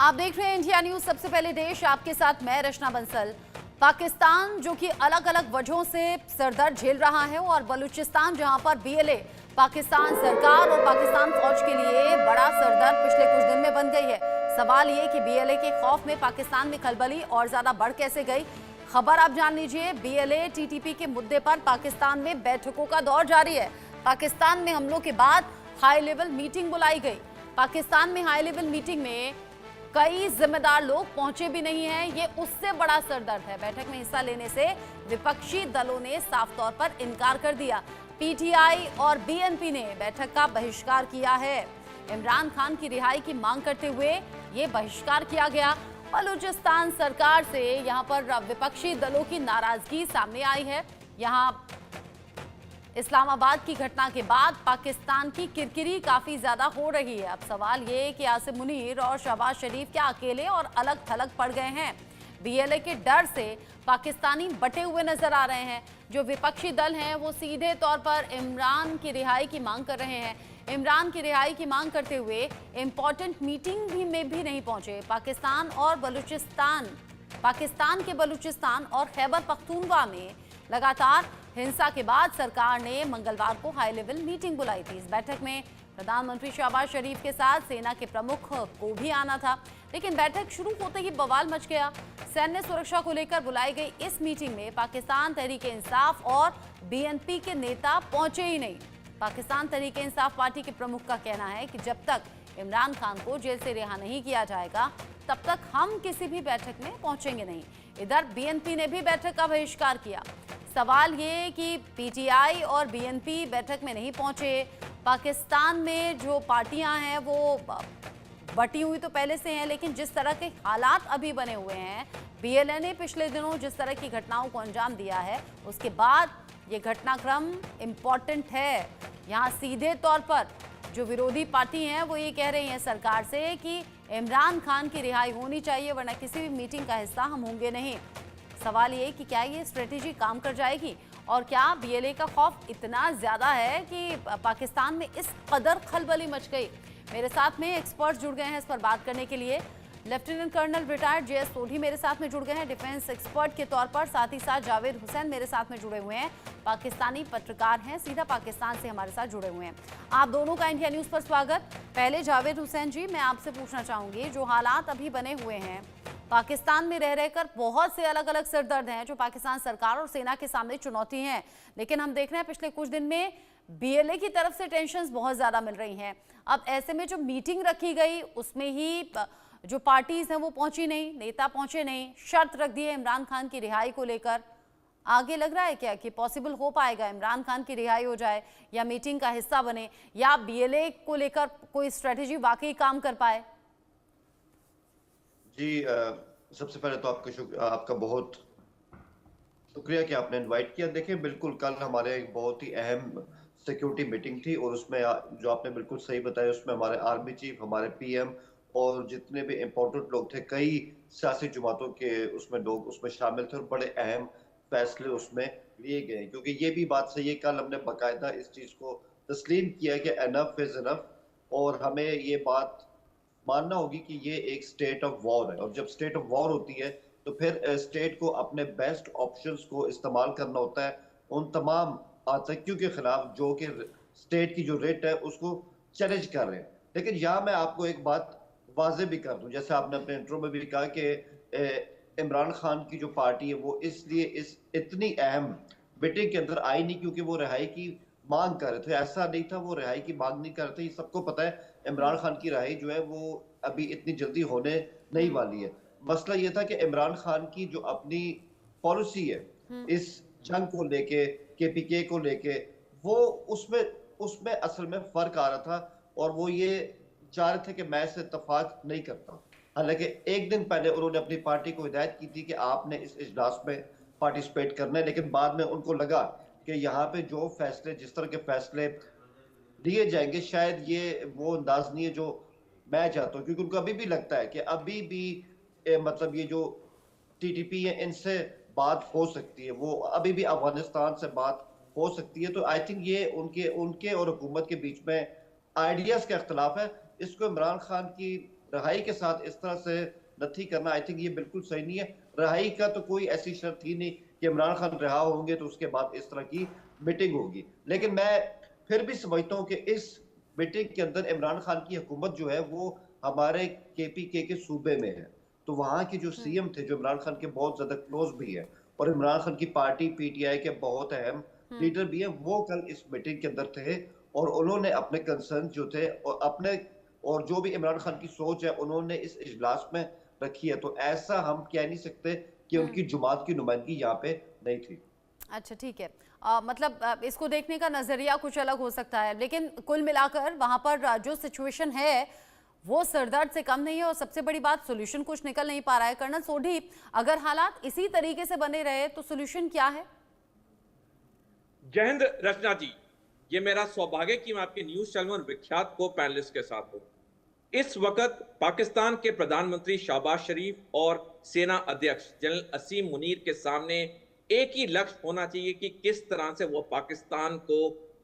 आप देख रहे हैं इंडिया न्यूज। सबसे पहले देश, आपके साथ मैं रचना बंसल। पाकिस्तान जो कि अलग अलग वजहों से सरदर्द झेल रहा है, और बलूचिस्तान जहां पर बीएलए पाकिस्तान सरकार और पाकिस्तान फौज के लिए बड़ा सरदर्द पिछले कुछ दिन में बन गई है। सवाल ये कि बीएलए के खौफ में पाकिस्तान में खलबली और ज्यादा बढ़ कैसे गई, खबर आप जान लीजिए। बीएलए टीटीपी के मुद्दे पर पाकिस्तान में बैठकों का दौर जारी है। पाकिस्तान में हमलों के बाद हाई लेवल मीटिंग बुलाई गई। पाकिस्तान में हाई लेवल मीटिंग में कई जिम्मेदार लोग पहुंचे भी नहीं हैं। ये उससे बड़ा सरदर्द है। बैठक में हिस्सा लेने से विपक्षी दलों ने साफ तौर पर इनकार कर दिया। पीटीआई और बीएनपी ने बैठक का बहिष्कार किया है। इमरान खान की रिहाई की मांग करते हुए ये बहिष्कार किया गया। बलूचिस्तान सरकार से यहां पर विपक्षी दलों की नाराजगी सामने आई है। यहां इस्लामाबाद की घटना के बाद पाकिस्तान की किरकिरी काफी ज्यादा हो रही है। अब सवाल ये कि आसिम मुनीर और शहबाज शरीफ क्या अकेले और अलग थलग पड़ गए हैं? बीएलए के डर से पाकिस्तानी बटे हुए नजर आ रहे हैं। जो विपक्षी दल हैं वो सीधे तौर पर इमरान की रिहाई की मांग कर रहे हैं। इमरान की रिहाई की मांग करते हुए इंपॉर्टेंट मीटिंग में भी नहीं पहुंचे। पाकिस्तान के बलूचिस्तान और खैबर पख्तूनख्वा में लगातार हिंसा के बाद सरकार ने मंगलवार को हाई लेवल मीटिंग बुलाई थी। इस बैठक में प्रधानमंत्री शहबाज शरीफ के साथ सेना के प्रमुख को भी आना था, लेकिन बैठक शुरू होते ही बवाल मच गया। सैन्य सुरक्षा को लेकर बुलाई गई इस मीटिंग में पाकिस्तान तहरीक-ए-इंसाफ और बीएनपी के नेता पहुंचे ही नहीं। पाकिस्तान तहरीक-ए-इंसाफ पार्टी के प्रमुख का कहना है कि जब तक इमरान खान को जेल से रिहा नहीं किया जाएगा तब तक हम किसी भी बैठक में पहुंचेंगे नहीं। इधर बीएनपी ने भी बैठक का बहिष्कार किया। सवाल ये कि पीटीआई और बीएनपी बैठक में नहीं पहुंचे। पाकिस्तान में जो पार्टियां हैं वो बटी हुई तो पहले से हैं, लेकिन जिस तरह के हालात अभी बने हुए हैं, बीएलए ने पिछले दिनों जिस तरह की घटनाओं को अंजाम दिया है, उसके बाद ये घटनाक्रम इम्पॉर्टेंट है। यहाँ सीधे तौर पर जो विरोधी पार्टी हैं वो ये कह रही हैं सरकार से कि इमरान खान की रिहाई होनी चाहिए, वरना किसी भी मीटिंग का हिस्सा हम होंगे नहीं। सवाल ये कि क्या ये स्ट्रेटेजी काम कर जाएगी, और क्या बीएलए का खौफ इतना ज़्यादा है कि पाकिस्तान में इस कदर खलबली मच गई। मेरे साथ में एक्सपर्ट्स जुड़ गए हैं इस पर बात करने के लिए। Lieutenant colonel retired JS Sodhi मेरे साथ में जुड़ गए हैं डिफेंस एक्सपर्ट के तौर पर। साथ ही साथ जावेद हुसैन मेरे साथ में जुड़े हुए हैं, पाकिस्तानी पत्रकार हैं, सीधा पाकिस्तान से हमारे साथ जुड़े हुए हैं। आप दोनों का इंडिया न्यूज़ पर स्वागत। पहले जावेद हुसैन जी, मैं आपसे पूछना चाहूँगी, जो हालात अभी बने हुए हैं पाकिस्तान में रह रहकर बहुत से अलग अलग सरदर्द हैं जो पाकिस्तान सरकार और सेना के सामने चुनौती हैं, लेकिन हम देख रहे हैं पिछले कुछ दिन में बीएलए की तरफ से टेंशन्स बहुत ज़्यादा मिल रही हैं। अब ऐसे में जो मीटिंग रखी गई उसमें ही जो पार्टीज हैं वो पहुंची नहीं, नेता पहुंचे नहीं, शर्त रख दी है इमरान खान की रिहाई को लेकर। आगे लग रहा है क्या कि पॉसिबल हो पाएगा इमरान खान की रिहाई हो जाए या मीटिंग का हिस्सा बने, या बीएलए को लेकर कोई स्ट्रेटेजी वाकई काम कर पाए? जी, सबसे पहले तो आपका बहुत शुक्रिया कि आपने इनवाइट किया। देखें, बिल्कुल कल हमारे एक बहुत ही अहम सिक्योरिटी मीटिंग थी, और उसमें जो आपने बिल्कुल सही बताया, उसमें हमारे आर्मी चीफ, हमारे पीएम और जितने भी इम्पोर्टेंट लोग थे, कई सियासी जमातों के उसमें लोग उसमें शामिल थे, और बड़े अहम फैसले उसमें लिए गए। क्योंकि ये भी बात सही है, कल हमने बाकायदा इस चीज़ को तस्लीम किया कि एनफ इज़ एनफ, और हमें ये बात मानना होगी कि ये एक स्टेट ऑफ वॉर है, और जब स्टेट ऑफ वॉर होती है तो फिर स्टेट को अपने बेस्ट ऑप्शंस को इस्तेमाल करना होता है उन तमाम आतंकियों के खिलाफ जो कि स्टेट की जो रेट है उसको चैलेंज कर रहे हैं। लेकिन यहाँ मैं आपको एक बात वाजे भी कर दूं, जैसे आपने अपने इंट्रो में भी कहा कि इमरान खान की जो पार्टी है वो इसलिए इस इतनी अहम मीटिंग के अंदर आई नहीं क्योंकि वो रिहाई की मांग कर रहे थे। ऐसा नहीं था, वो रिहाई की मांग नहीं कर रहे थे। ये सबको पता है इमरान खान की रिहाई जो है वो अभी इतनी जल्दी होने नहीं वाली है। मसला ये था कि इमरान खान की जो अपनी पॉलिसी है इस जंग को लेके, केपीके को लेके, वो उसमें उसमें असल में फर्क आ रहा था, और वो ये चाह रहे थे कि मैं इससे इत्तेफाक नहीं करता। हालांकि एक दिन पहले उन्होंने अपनी पार्टी को हिदायत की थी कि आपने इस इजलास में पार्टिसिपेट करना है, लेकिन बाद में उनको लगा कि यहाँ पे जो फैसले, जिस तरह के फैसले लिए जाएंगे, शायद ये वो अंदाज नहीं है जो मैं चाहता हूँ। क्योंकि उनको अभी भी लगता है कि अभी भी मतलब ये जो टीटीपी है इनसे बात हो सकती है, वो अभी भी अफगानिस्तान से बात हो सकती है। तो आई थिंक ये उनके और हुकूमत के बीच में आइडियाज का इख्तलाफ है। इसको इमरान खान की रहाई के साथ इस तरह से नथी करना, आई थिंक ये बिल्कुल सही नहीं है। रहाई का तो कोई ऐसी शर्त ही नहीं कि इमरान खान रहा होंगे तो उसके बाद इस तरह की मीटिंग होगी। लेकिन मैं फिर भी समझता हूँ कि इस मीटिंग के अंदर इमरान खान की हुकूमत जो है वो हमारे केपीके के सूबे में है, तो वहाँ के जो सीएम थे, जो इमरान खान के बहुत ज्यादा क्लोज भी है और इमरान खान की पार्टी पीटीआई के बहुत अहम लीडर भी है, वो कल इस मीटिंग के अंदर थे और उन्होंने अपने कंसर्न जो थे और जो भी इमरान खान की सोच है उन्होंने इस इजलास में रखी है। तो ऐसा हम कह नहीं सकते कि उनकी जुमात की नुमाइंदगी यहाँ पे नहीं थी। अच्छा, ठीक है। मतलब इसको देखने का नजरिया कुछ अलग हो सकता है, लेकिन कुल मिलाकर वहां पर जो सिचुएशन है वो सरदर्द से कम नहीं है और सबसे बड़ी बात सोल्यूशन कुछ निकल नहीं पा रहा है। कर्नल सोढी, अगर हालात इसी तरीके से बने रहे तो सोल्यूशन क्या है? जय हिंद रचना जी, ये मेरा सौभाग्य कि मैं आपके न्यूज चैनल और विख्यात को पैनलिस्ट के साथ हूं। इस वक्त पाकिस्तान के प्रधानमंत्री शहबाज शरीफ और सेना अध्यक्ष जनरल असीम मुनीर के सामने एक ही लक्ष्य होना चाहिए कि किस तरह से वो पाकिस्तान को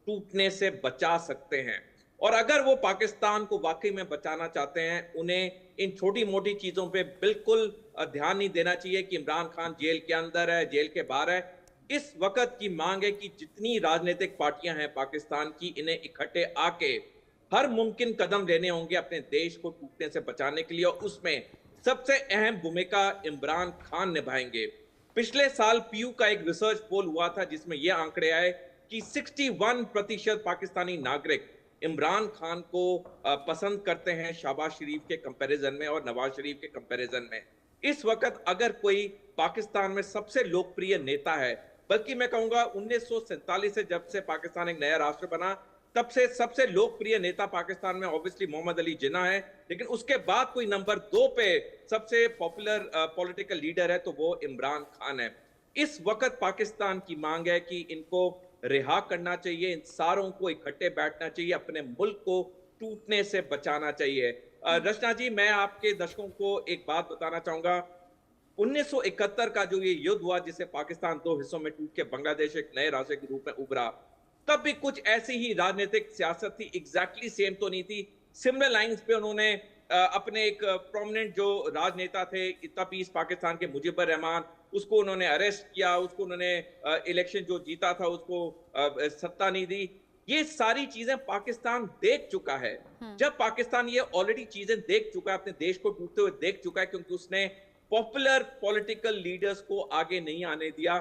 टूटने से बचा सकते हैं। और अगर वो पाकिस्तान को वाकई में बचाना चाहते हैं, उन्हें इन छोटी मोटी चीजों पे बिल्कुल ध्यान नहीं देना चाहिए कि इमरान खान जेल के अंदर है, जेल के बाहर है। इस वक्त की मांग है कि जितनी राजनीतिक पार्टियां हैं पाकिस्तान की, इन्हें इकट्ठे आके हर मुमकिन कदम लेने होंगे अपने देश को टूटने से बचाने के लिए, और उसमें सबसे अहम भूमिका इमरान खान निभाएंगे। पिछले साल पीयू का एक रिसर्च पोल हुआ था जिसमें यह आंकड़े आए कि 61% पाकिस्तानी नागरिक इमरान खान को पसंद करते हैं शहबाज शरीफ के कंपैरिजन में और नवाज शरीफ के कंपैरिजन में। इस वक्त अगर कोई पाकिस्तान में सबसे लोकप्रिय नेता है, बल्कि मैं कहूंगा 1947 से जब से पाकिस्तान एक नया राष्ट्र बना तब से सबसे लोकप्रिय नेता पाकिस्तान में ऑब्वियसली मोहम्मद अली जिन्ना है, लेकिन उसके बाद कोई नंबर 2 पे सबसे पॉपुलर पॉलिटिकल लीडर है तो वो इमरान खान है। इस वक्त पाकिस्तान की मांग है कि इनको रिहा करना चाहिए, इन सारों को इकट्ठे बैठना चाहिए, अपने मुल्क को टूटने से बचाना चाहिए। रचना जी, मैं आपके दर्शकों को एक बात बताना चाहूंगा। 1971 का जो ये युद्ध हुआ जिसे पाकिस्तान 2 हिस्सों में टूट के बांग्लादेश एक नए राज्य के रूप में उभरा, तब भी कुछ ऐसी ही राजनीतिक सियासत थी, एग्जैक्टली सेम तो नहीं थी। सिमिलर लाइंस पे उन्होंने अपने एक प्रोमिनेंट जो राजनेता थे तब ईस्ट पाकिस्तान के मुजीबर रहमान, उसको उन्होंने अरेस्ट किया, उसको उन्होंने इलेक्शन जो जीता था उसको सत्ता नहीं दी। ये सारी चीजें पाकिस्तान देख चुका है। जब पाकिस्तान ये ऑलरेडी चीजें देख चुका है, अपने देश को टूटते हुए देख चुका है, क्योंकि उसने पॉपुलर पॉलिटिकल लीडर्स को आगे नहीं आने दिया,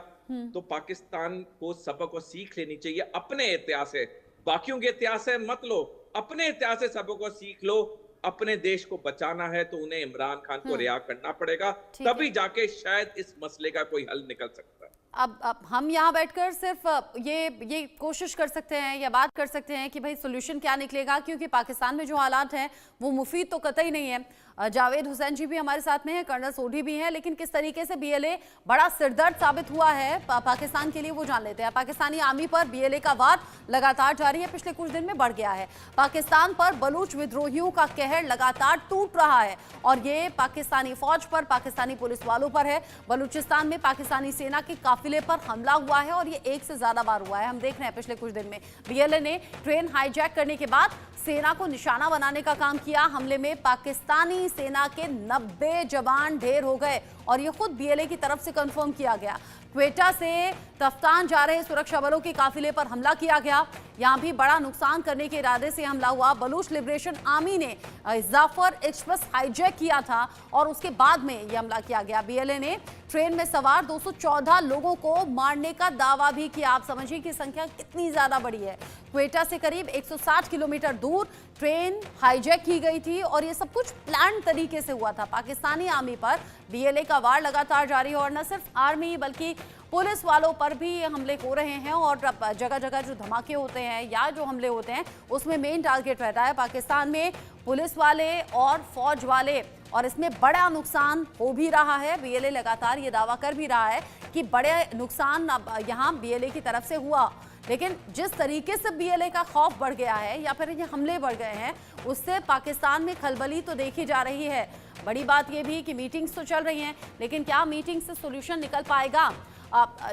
तो पाकिस्तान को सबक और सीख लेनी चाहिए अपने इतिहास से। बाकियों के इतिहास से मत लो, अपने इतिहास से सबक और सीख लो। अपने देश को बचाना है तो उन्हें इमरान खान को रिहा करना पड़ेगा, तभी जाके शायद इस मसले का कोई हल निकल सकता है। अब हम यहाँ बैठकर सिर्फ ये कोशिश कर सकते हैं या बात कर सकते हैं कि भाई सोल्यूशन क्या निकलेगा, क्योंकि पाकिस्तान में जो हालात हैं वो मुफीद तो कतई नहीं है। जावेद हुसैन जी भी हमारे साथ में है, कर्नल सोढी भी हैं, लेकिन किस तरीके से बीएलए बड़ा सिरदर्द साबित हुआ है पाकिस्तान के लिए वो जान लेते हैं। पाकिस्तानी आर्मी पर बीएलए का वार लगातार जारी है, पिछले कुछ दिन में बढ़ गया है। पाकिस्तान पर बलूच विद्रोहियों का कहर लगातार टूट रहा है और ये पाकिस्तानी फौज पर, पाकिस्तानी पुलिस वालों पर है। बलूचिस्तान में पाकिस्तानी सेना के काफिले पर हमला हुआ है और ये एक से ज्यादा बार हुआ है। हम देख रहे हैं पिछले कुछ दिन में बीएलए ने ट्रेन हाईजैक करने के बाद सेना को निशाना बनाने का काम किया। हमले में पाकिस्तानी सेना के 90 जवान ढेर हो गए और ये खुद बीएलए की तरफ से कंफर्म किया गया। क्वेटा से तफ्तान जा रहे सुरक्षा बलों के काफिले पर हमला किया गया, यहां भी बड़ा नुकसान करने के इरादे से हमला हुआ। बलूच लिबरेशन आर्मी ने जाफर एक्सप्रेस हाईजैक किया था और उसके बाद में यह हमला किया गया। बीएलए ने ट्रेन में सवार 214 लोगों को मारने का दावा भी किया। आप समझिए कि संख्या कितनी ज्यादा बड़ी है। क्वेटा से करीब 160 किलोमीटर दूर ट्रेन हाईजैक की गई थी और ये सब कुछ प्लान तरीके से हुआ था। पाकिस्तानी आर्मी पर बीएलए का वार लगातार जारी है और न सिर्फ आर्मी बल्कि पुलिस वालों पर भी हमले हो रहे हैं और जगह जगह जो धमाके होते हैं या जो हमले होते हैं उसमें मेन टारगेट रहता है पाकिस्तान में पुलिस वाले और फौज वाले, और इसमें बड़ा नुकसान हो भी रहा है। बीएलए लगातार ये दावा कर भी रहा है कि बड़े नुकसान यहाँ बीएलए की तरफ से हुआ, लेकिन जिस तरीके से बीएलए का खौफ बढ़ गया है या फिर ये हमले बढ़ गए हैं उससे पाकिस्तान में खलबली तो देखी जा रही है। बड़ी बात ये भी कि मीटिंग्स तो चल रही हैं, लेकिन क्या मीटिंग से सोल्यूशन निकल पाएगा?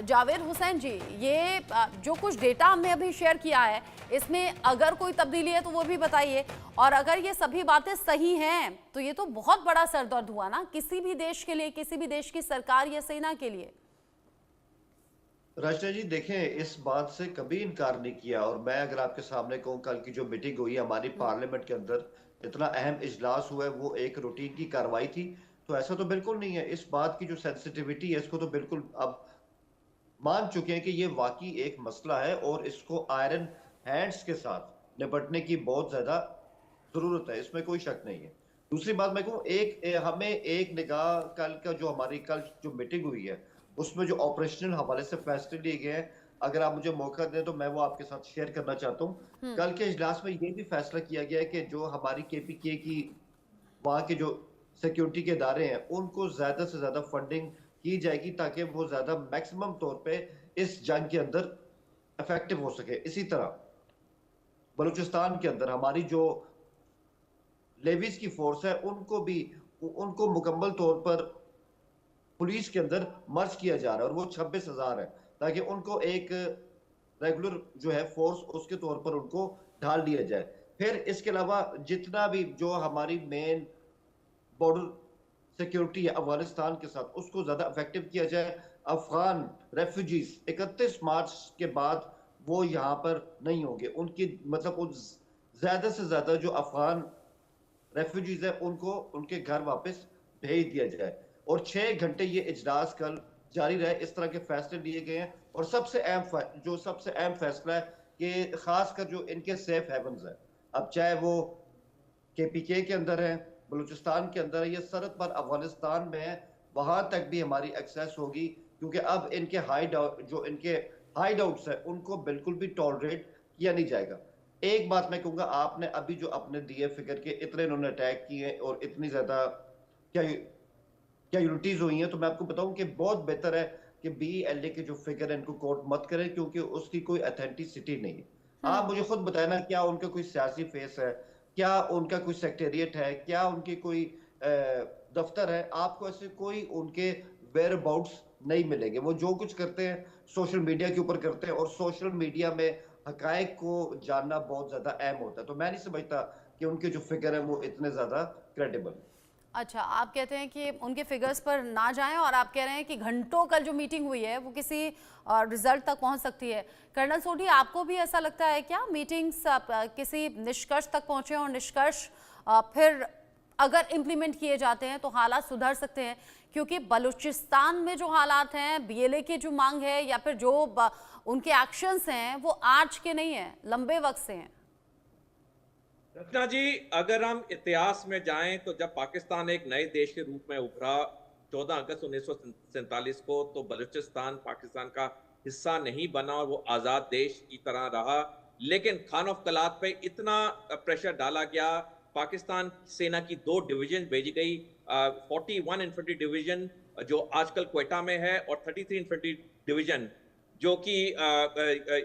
जावेद हुसैन जी, ये जो कुछ डेटा हमने अभी शेयर किया है, इसमें अगर कोई तब्दीली है तो वो भी बताइए, और अगर ये सभी बातें सही हैं तो ये तो बहुत बड़ा सरदर्द हुआ ना किसी भी देश के लिए, किसी भी देश की सरकार या सेना के लिए। रचना जी देखें, इस बात से कभी इनकार नहीं किया, और मैं अगर आपके सामने कहूँ, कल की जो मीटिंग हुई हमारी पार्लियामेंट के अंदर, इतना अहम इजलास हुआ है, वो एक रूटीन की कार्रवाई थी, तो ऐसा तो बिल्कुल नहीं है। इस बात की जो सेंसिटिविटी है, इसको तो बिल्कुल अब मान चुके हैं कि ये वाकई एक मसला है और इसको आयरन हैंड्स के साथ निपटने की बहुत ज्यादा जरूरत है, इसमें कोई शक नहीं है। दूसरी बात मैं कहूँ, हमें एक निगाह कल का जो हमारी कल जो मीटिंग हुई है, उसमें जो ऑपरेशनल हवाले से फैसले लिए गए हैं, अगर आप मुझे मौका दें तो मैं वो आपके साथ शेयर करना चाहता हूँ। कल के इजलास में ये भी फैसला किया गया है कि जो हमारी केपीके की वहाँ के जो सिक्योरिटी के इदारे हैं, उनको ज्यादा से ज्यादा फंडिंग की जाएगी ताकि वो ज्यादा मैक्सिमम तौर पे इस जंग के अंदर इफेक्टिव हो सके। इसी तरह बलूचिस्तान के अंदर हमारी जो लेविस की फोर्स है, उनको मुकम्मल तौर पर पुलिस के अंदर मर्ज किया जा रहा है, और वो 26,000 है, ताकि उनको एक रेगुलर जो है फोर्स उसके तौर पर उनको ढाल दिया जाए। फिर इसके अलावा जितना भी जो हमारी मेन बॉर्डर सिक्योरिटी है अफगानिस्तान के साथ, उसको ज्यादा इफेक्टिव किया जाए। अफगान रेफ्यूजीज 31 मार्च के बाद वो यहाँ पर नहीं होंगे, उनकी मतलब उन ज्यादा से ज्यादा जो अफगान रेफ्यूजीज है उनको उनके घर वापस भेज दिया जाए, और 6 घंटे ये इजलास कल जारी रहे। इस तरह के फैसले लिए गए हैं, और सबसे अहम फैसला है कि खासकर जो इनके सेफ हेवन्स है, अब चाहे वो केपीके के अंदर है, बलूचिस्तान के अंदर है, ये सरहद पर अफगानिस्तान में है, वहां तक भी हमारी एक्सेस होगी, क्योंकि अब इनके हाइड आउट्स है उनको बिल्कुल भी टॉलरेट किया नहीं जाएगा। एक बात मैं कहूंगा, आपने अभी जो अपने दिए फिगर के इतने इन्होंने अटैक किए और इतनी ज्यादा क्या क्या यूनिटीज हुई हैं, तो मैं आपको बताऊं कि बहुत बेहतर है कि BLA के जो फिगर है इनको कोट मत करें, क्योंकि उसकी कोई अथेंटिसिटी नहीं है। आप मुझे खुद बताए ना, क्या उनका कोई सियासी फेस है, क्या उनका कोई सेक्रेटेरिएट है, क्या उनकी कोई दफ्तर है? आपको ऐसे कोई उनके वेयर अबाउट्स नहीं मिलेंगे। वो जो कुछ करते हैं सोशल मीडिया के ऊपर करते हैं, और सोशल मीडिया में हकायक को जानना बहुत ज्यादा अहम होता है, तो मैं नहीं समझता कि उनके जो फिगर है वो इतने ज्यादा क्रेडिबल। अच्छा, आप कहते हैं कि उनके फिगर्स पर ना जाएं, और आप कह रहे हैं कि घंटों कल जो मीटिंग हुई है वो किसी रिजल्ट तक पहुंच सकती है। कर्नल सोढी, आपको भी ऐसा लगता है क्या मीटिंग्स किसी निष्कर्ष तक पहुंचे, और निष्कर्ष फिर अगर इम्प्लीमेंट किए जाते हैं तो हालात सुधर सकते हैं? क्योंकि बलूचिस्तान में जो हालात हैं, BLA की जो मांग है या फिर जो उनके एक्शंस हैं, वो आज के नहीं है, लंबे वक्त से हैं। रचना जी, अगर हम इतिहास में जाएं तो जब पाकिस्तान एक नए देश के रूप में उभरा 14 अगस्त 1947 को, तो बलूचिस्तान पाकिस्तान का हिस्सा नहीं बना और वो आज़ाद देश की तरह रहा। लेकिन खान ऑफ कलात पे इतना प्रेशर डाला गया, पाकिस्तान सेना की 2 डिवीजन भेजी गई, 41 इन्फेंट्री डिवीजन जो आजकल क्वेटा में है, और 33 इन्फेंट्री डिवीजन जो कि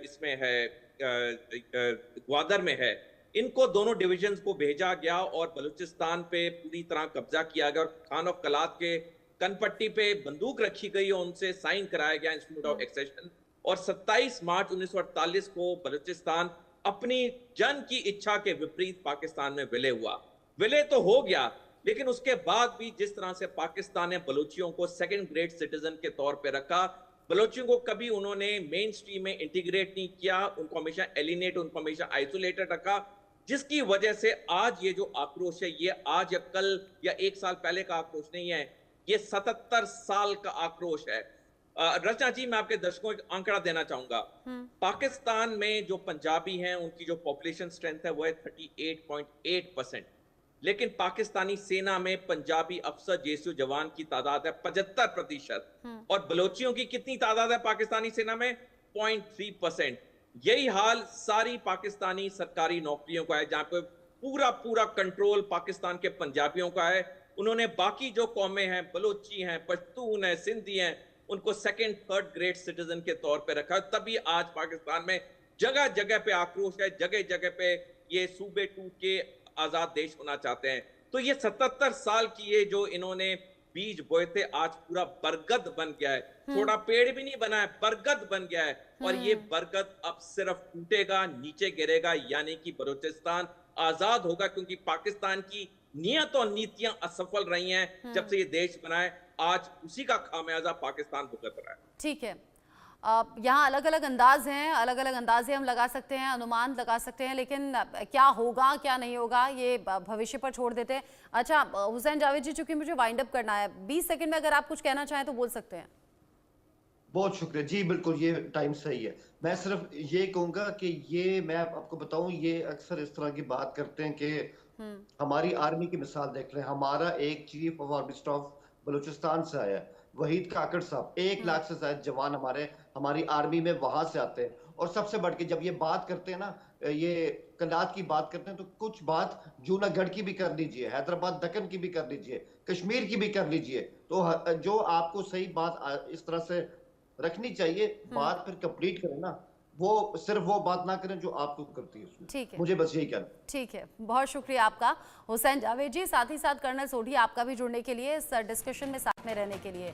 इसमें है ग्वादर में है। इनको दोनों डिविजन्स को भेजा गया और बलूचिस्तान पे पूरी तरह कब्जा किया गया, और खान ऑफ कलात के कनपट्टी पे बंदूक रखी गई और उनसे साइन कराया गया इंस्टीट्यूट ऑफ एक्सेशन। और 27 मार्च 1948 को बलूचिस्तान अपनी जन की इच्छा के विपरीत पाकिस्तान में विलय हुआ। विलय तो हो गया, लेकिन उसके बाद भी जिस तरह से पाकिस्तान ने बलूचियों को सेकंड ग्रेड सिटीजन के तौर पे रखा, बलूचियों को कभी उन्होंने मेन स्ट्रीम में इंटीग्रेट नहीं किया, उनको हमेशा एलिनेट, उनको हमेशा आइसोलेटेड रखा, जिसकी वजह से आज ये जो आक्रोश है, ये आज या कल या 1 साल पहले का आक्रोश नहीं है, ये 77 साल का आक्रोश है। रचना जी, मैं आपके दर्शकों को एक आंकड़ा देना चाहूंगा। पाकिस्तान में जो पंजाबी हैं, उनकी जो पॉपुलेशन स्ट्रेंथ है वो है 38.8%, लेकिन पाकिस्तानी सेना में पंजाबी अफसर जेएसयू जवान की तादाद है 75%, और बलोचियों की कितनी तादाद है पाकिस्तानी सेना में? 0.3%। यही हाल सारी पाकिस्तानी सरकारी नौकरियों का है, जहां पे पूरा कंट्रोल पाकिस्तान के पंजाबियों का है। उन्होंने बाकी जो कौमें हैं, बलोची हैं, पश्तून हैं, सिंधी हैं, उनको सेकंड थर्ड ग्रेड सिटीजन के तौर पे रखा। तभी आज पाकिस्तान में जगह जगह पे आक्रोश है, जगह जगह पे ये सूबे टूट के आजाद देश होना चाहते हैं। तो ये 77 साल की ये जो इन्होंने बीज बोए थे आज पूरा बरगद बन गया है। छोटा पेड़ भी नहीं बना है, बरगद बन गया है। और ये बरगद अब सिर्फ टूटेगा, नीचे गिरेगा, यानी कि बलूचिस्तान आजाद होगा, क्योंकि पाकिस्तान की नियत और नीतियां असफल रही हैं जब से ये देश बना है। आज उसी का खामियाजा पाकिस्तान भुगत रहा है। ठीक है, यहाँ अलग अलग अंदाज हैं, अलग अलग अंदाजे हम लगा सकते हैं, अनुमान लगा सकते हैं, लेकिन क्या होगा क्या नहीं होगा ये भविष्य पर छोड़ देते हैं। अच्छा हुसैन जावेद जी, चूंकि मुझे वाइंड अप करना है, 20 सेकंड में अगर आप कुछ कहना चाहें तो बोल सकते हैं। बहुत शुक्रिया जी, बिल्कुल ये टाइम सही है। मैं सिर्फ ये कहूंगा कि ये मैं आपको बताऊं, ये अक्सर इस तरह की बात करते हैं कि हमारी आर्मी की मिसाल देख लें। हमारा एक chief of army staff Balochistan से आया है, वहीद काकड़ साहब। 1 लाख से ज्यादा जवान हमारी आर्मी में वहां से आते हैं। और सबसे बढ़ के जब ये बात करते हैं ना, ये कनात की बात करते हैं, तो कुछ बात जूनागढ़ की भी कर लीजिए, हैदराबाद दक्कन की भी कर लीजिए, कश्मीर की भी कर लीजिए। तो जो आपको सही बात इस तरह से रखनी चाहिए, बात फिर कंप्लीट करें ना, वो सिर्फ वो बात ना करें जो आपको करती है उसमें। ठीक है, मुझे बस यही कहना। ठीक है, बहुत शुक्रिया आपका हुसैन जावेद जी, साथ ही साथ कर्नल सोढी आपका भी जुड़ने के लिए, इस डिस्कशन में साथ में रहने के लिए।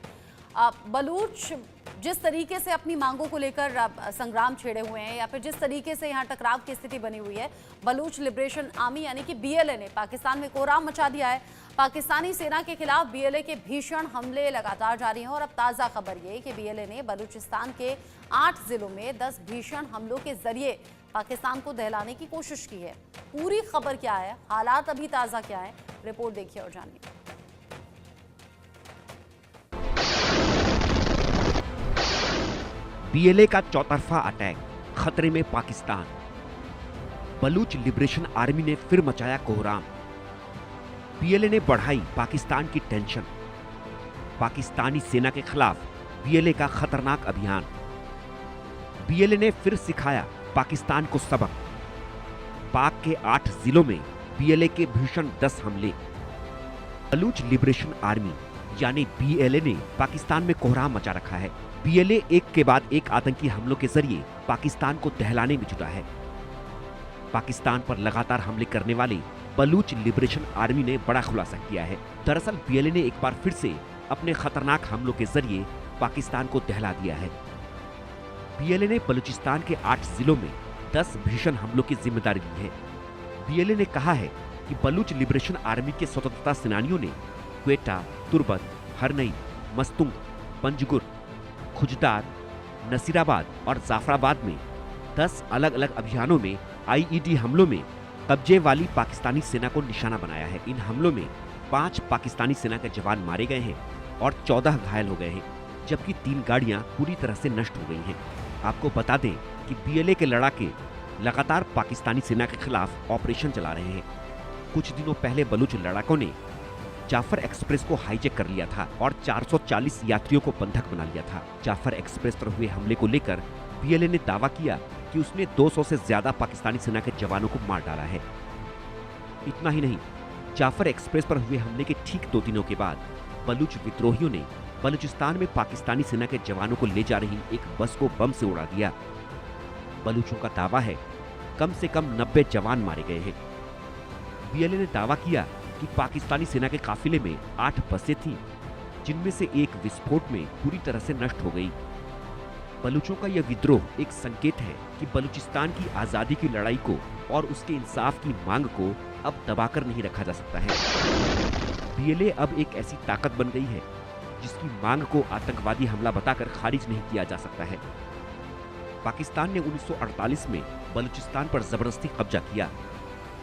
बलूच जिस तरीके से अपनी मांगों को लेकर संग्राम छेड़े हुए हैं, या फिर जिस तरीके से यहाँ टकराव की स्थिति बनी हुई है, बलूच लिबरेशन आर्मी यानी कि BLA ने पाकिस्तान में कोहराम मचा दिया है। पाकिस्तानी सेना के खिलाफ BLA के भीषण हमले लगातार जारी हैं और अब ताज़ा खबर ये कि BLA ने बलूचिस्तान के 8 जिलों में 10 भीषण हमलों के जरिए पाकिस्तान को दहलाने की कोशिश की है। पूरी खबर क्या है, हालात अभी ताज़ा क्या है, रिपोर्ट देखिए और जानिए। BLA का चौतरफा अटैक, खतरे में पाकिस्तान। बलूच लिबरेशन आर्मी ने फिर मचाया कोहराम। BLA ने बढ़ाई पाकिस्तान की टेंशन। पाकिस्तानी सेना के खिलाफ BLA का खतरनाक अभियान। BLA ने फिर सिखाया पाकिस्तान को सबक। पाक के 8 जिलों में BLA के भीषण 10 हमले। बलूच लिबरेशन आर्मी यानी BLA ने पाकिस्तान में कोहराम मचा रखा है। BLA एक के बाद एक आतंकी हमलों के जरिए पाकिस्तान को दहलाने में जुटा है। पाकिस्तान पर लगातार हमले करने वाले बलूच लिबरेशन आर्मी ने बड़ा खुलासा किया है। दरअसल BLA ने एक बार फिर से अपने खतरनाक हमलों के जरिए पाकिस्तान को दहला दिया है। BLA ने बलूचिस्तान के 8 जिलों में 10 भीषण हमलों की जिम्मेदारी ली है। BLA ने कहा है कि बलूच लिबरेशन आर्मी के स्वतंत्रता सेनानियों ने क्वेटा, तुर्बत, हरनई, मस्तुंग, पंजगुर, खुजदार, नसीराबाद और जाफराबाद में 10 अलग अलग अभियानों में IED हमलों में कब्जे वाली पाकिस्तानी सेना को निशाना बनाया है। इन हमलों में 5 पाकिस्तानी सेना के जवान मारे गए हैं और 14 घायल हो गए हैं, जबकि 3 गाड़ियां पूरी तरह से नष्ट हो गई हैं। आपको बता दें कि BLA के लड़ाके लगातार पाकिस्तानी सेना के खिलाफ ऑपरेशन चला रहे हैं। कुछ दिनों पहले बलूच लड़ाकों ने जाफर एक्सप्रेस को हाईजैक कर लिया था और 440 यात्रियों को बंधक बना लिया था। जाफर एक्सप्रेस पर हुए हमले को लेकर BLA ने दावा किया कि उसने 200 से ज्यादा पाकिस्तानी सेना के जवानों को मार डाला है। इतना ही नहीं, जाफर एक्सप्रेस पर हुए हमले के ठीक 2 दिनों के बाद बलूच विद्रोहियों ने बलूचिस्तान में पाकिस्तानी सेना के जवानों को ले जा रही एक बस को बम से उड़ा दिया। बलूचों का दावा है कम से कम 90 जवान मारे गए हैं। BLA ने दावा किया कि पाकिस्तानी सेना के काफिले में 8 बसें थीं, जिनमें से एक विस्फोट में पूरी तरह से नष्ट हो गई। बलूचों का यह विद्रोह एक संकेत है कि बलूचिस्तान की आजादी की लड़ाई को और उसके इंसाफ की मांग को अब दबाकर नहीं रखा जा सकता है। BLA अब एक ऐसी ताकत बन गई है जिसकी मांग को आतंकवादी हमला बताकर खारिज नहीं किया जा सकता है। पाकिस्तान ने 1948 में बलूचिस्तान पर जबरदस्ती कब्जा किया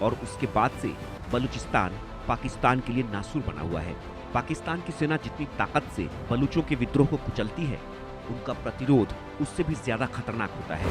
और उसके बाद से बलूचिस्तान पाकिस्तान के लिए नासूर बना हुआ है। पाकिस्तान की सेना जितनी ताकत से बलूचों के विद्रोह को कुचलती है, उनका प्रतिरोध उससे भी ज्यादा खतरनाक होता है।